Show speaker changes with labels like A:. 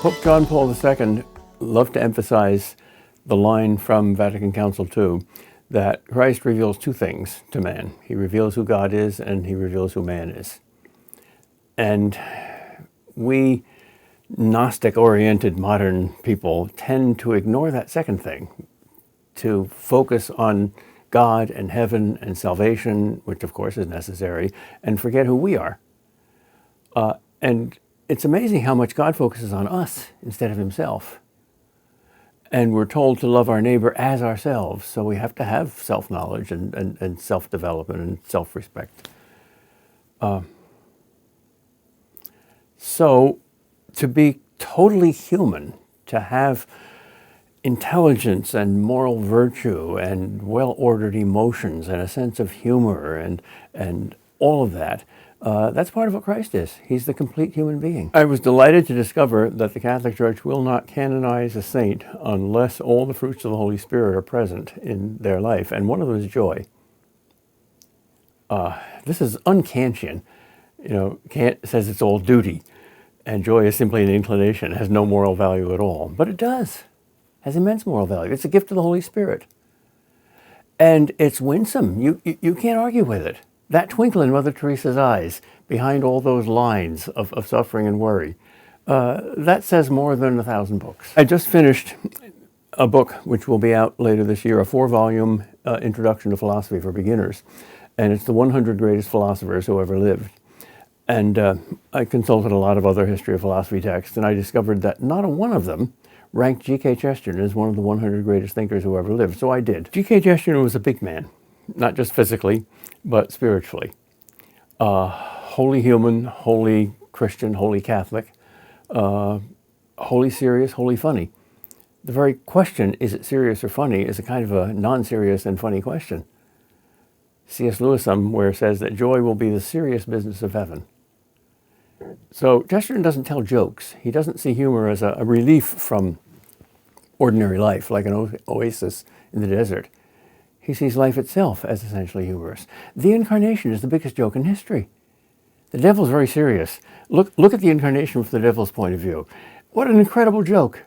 A: Pope John Paul II loved to emphasize the line from Vatican Council II that Christ reveals two things to man. He reveals who God is and he reveals who man is. And we Gnostic-oriented modern people tend to ignore that second thing, to focus on God and heaven and salvation, which of course is necessary, and forget who we are. And it's amazing how much God focuses on us instead of himself. And we're told to love our neighbor as ourselves, so we have to have self-knowledge and self-development and self-respect. So to be totally human, to have intelligence and moral virtue and well-ordered emotions and a sense of humor and all of that, that's part of what Christ is. He's the complete human being. I was delighted to discover that the Catholic Church will not canonize a saint unless all the fruits of the Holy Spirit are present in their life, and one of them is joy. This is un-Kantian. Kant says it's all duty, and joy is simply an inclination. It has no moral value at all, but it does. Has immense moral value. It's a gift of the Holy Spirit. And it's winsome. You can't argue with it. That twinkle in Mother Teresa's eyes behind all those lines of suffering and worry, that says more than 1,000 books. I just finished a book which will be out later this year, a 4-volume introduction to philosophy for beginners. And it's the 100 greatest philosophers who ever lived. And I consulted a lot of other history of philosophy texts, and I discovered that not a one of them ranked G.K. Chesterton as one of the 100 greatest thinkers who ever lived. So I did. G.K. Chesterton was a big man, not just physically, but spiritually. Wholly human, wholly Christian, wholly Catholic, wholly serious, wholly funny. The very question, is it serious or funny, is a kind of a non-serious and funny question. C.S. Lewis somewhere says that joy will be the serious business of heaven. So Chesterton doesn't tell jokes. He doesn't see humor as a relief from ordinary life, like an oasis in the desert. He sees life itself as essentially humorous. The Incarnation is the biggest joke in history. The devil's very serious. Look at the Incarnation from the devil's point of view. What an incredible joke.